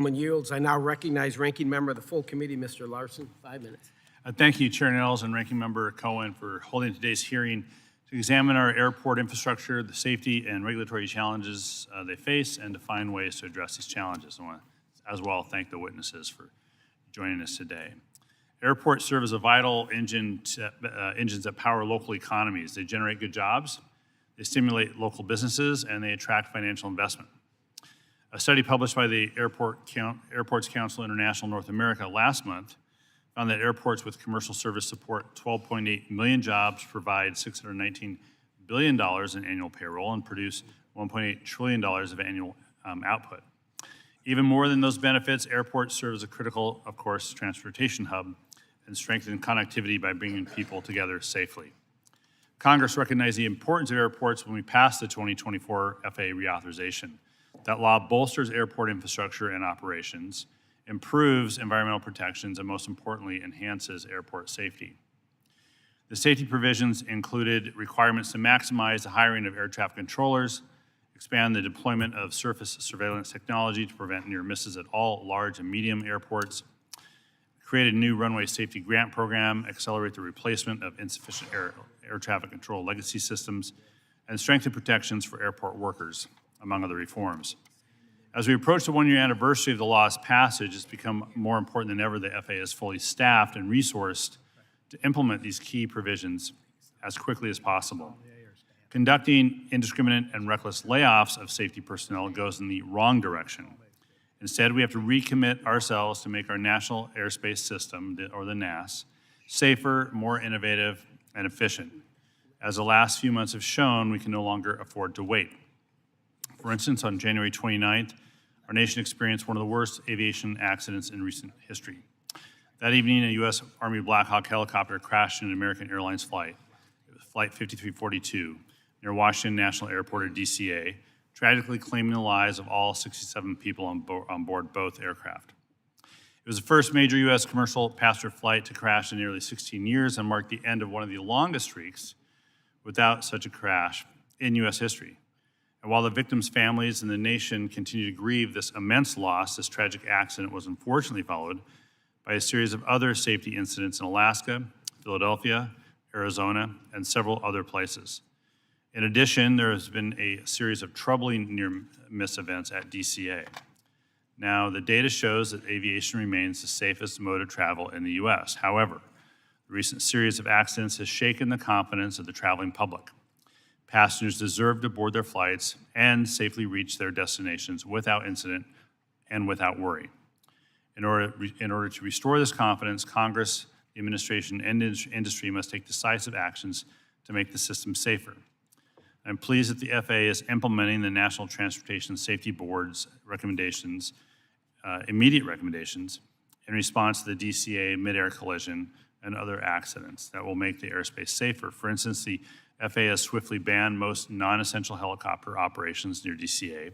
When yields, I now recognize Ranking Member of the full committee, Mr. Larsen. 5 minutes. Thank you, Chair Nels and Ranking Member Cohen, for holding today's hearing to examine our airport infrastructure, the safety and regulatory challenges they face, and to find ways to address these challenges. I want to, as well, thank the witnesses for joining us today. Airports serve as a vital engines that power local economies. They generate good jobs, they stimulate local businesses, and they attract financial investment. A study published by the Airports Council International North America last month found that airports with commercial service support 12.8 million jobs, provide $619 billion in annual payroll, and produce $1.8 trillion of annual output. Even more than those benefits, airports serve as a critical, of course, transportation hub and strengthen connectivity by bringing people together safely. Congress recognized the importance of airports when we passed the 2024 FAA reauthorization. That law bolsters airport infrastructure and operations, improves environmental protections, and most importantly, enhances airport safety. The safety provisions included requirements to maximize the hiring of air traffic controllers, expand the deployment of surface surveillance technology to prevent near misses at all large and medium airports, create a new runway safety grant program, accelerate the replacement of insufficient air traffic control legacy systems, and strengthen protections for airport workers, among other reforms. As we approach the one-year anniversary of the law's passage, it's become more important than ever that FAA is fully staffed and resourced to implement these key provisions as quickly as possible. Conducting indiscriminate and reckless layoffs of safety personnel goes in the wrong direction. Instead, we have to recommit ourselves to make our national airspace system, or the NAS, safer, more innovative, and efficient. As the last few months have shown, we can no longer afford to wait. For instance, on January 29th, our nation experienced one of the worst aviation accidents in recent history. That evening, a U.S. Army Black Hawk helicopter crashed in an American Airlines flight. It was Flight 5342 near Washington National Airport, or DCA, tragically claiming the lives of all 67 people on board both aircraft. It was the first major U.S. commercial passenger flight to crash in nearly 16 years and marked the end of one of the longest streaks without such a crash in U.S. history. And while the victims' families and the nation continue to grieve this immense loss, this tragic accident was unfortunately followed by a series of other safety incidents in Alaska, Philadelphia, Arizona, and several other places. In addition, there has been a series of troubling near-miss events at DCA. Now, the data shows that aviation remains the safest mode of travel in the U.S. However, the recent series of accidents has shaken the confidence of the traveling public. Passengers deserve to board their flights and safely reach their destinations without incident and without worry. In order to restore this confidence, Congress, the administration, and industry must take decisive actions to make the system safer. I'm pleased that the FAA is implementing the National Transportation Safety Board's recommendations, immediate recommendations, in response to the DCA mid-air collision and other accidents that will make the airspace safer. For instance, the FAA has swiftly banned most non-essential helicopter operations near DCA,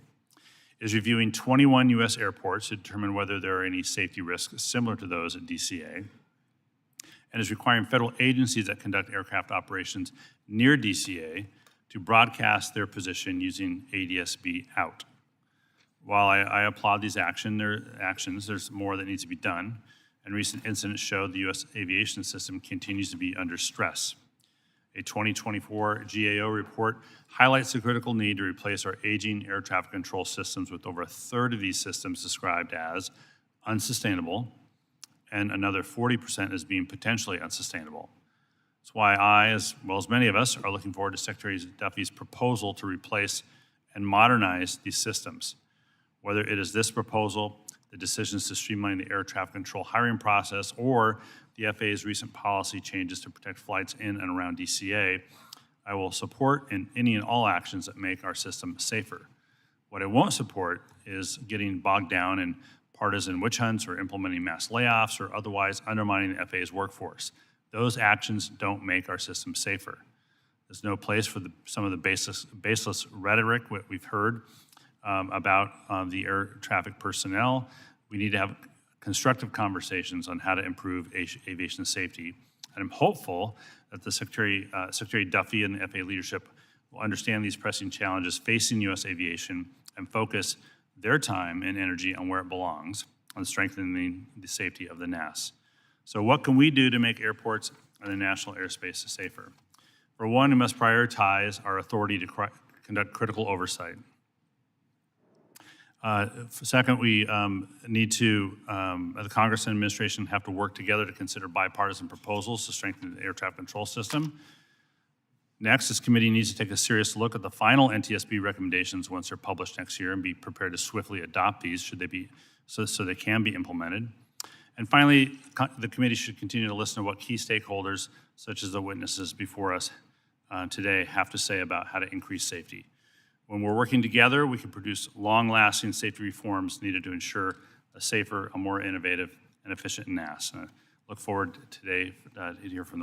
is reviewing 21 U.S. airports to determine whether there are any safety risks similar to those at DCA, and is requiring federal agencies that conduct aircraft operations near DCA to broadcast their position using ADS-B out. While I applaud these actions, there's more that needs to be done, and recent incidents show the U.S. aviation system continues to be under stress. A 2024 GAO report highlights the critical need to replace our aging air traffic control systems, with over a third of these systems described as unsustainable, and another 40% as being potentially unsustainable. That's why I, as well as many of us, are looking forward to Secretary Duffy's proposal to replace and modernize these systems. Whether it is this proposal, the decisions to streamline the air traffic control hiring process, or the FAA's recent policy changes to protect flights in and around DCA, I will support any and all actions that make our system safer. What I won't support is getting bogged down in partisan witch hunts or implementing mass layoffs or otherwise undermining the FAA's workforce. Those actions don't make our system safer. There's no place for some of the baseless rhetoric we've heard about the air traffic personnel. We need to have constructive conversations on how to improve aviation safety. And I'm hopeful that the Secretary Duffy and the FAA leadership will understand these pressing challenges facing U.S. aviation and focus their time and energy on where it belongs, on strengthening the safety of the NAS. So what can we do to make airports and the national airspace safer? For one, we must prioritize our authority to conduct critical oversight. Second, we need to, the Congress and administration have to work together to consider bipartisan proposals to strengthen the air traffic control system. Next, this committee needs to take a serious look at the final NTSB recommendations once they're published next year and be prepared to swiftly adopt these should they be, so they can be implemented. And finally, the committee should continue to listen to what key stakeholders, such as the witnesses before us today, have to say about how to increase safety. When we're working together, we can produce long-lasting safety reforms needed to ensure a safer, a more innovative, and efficient NAS. Look forward today to hear from the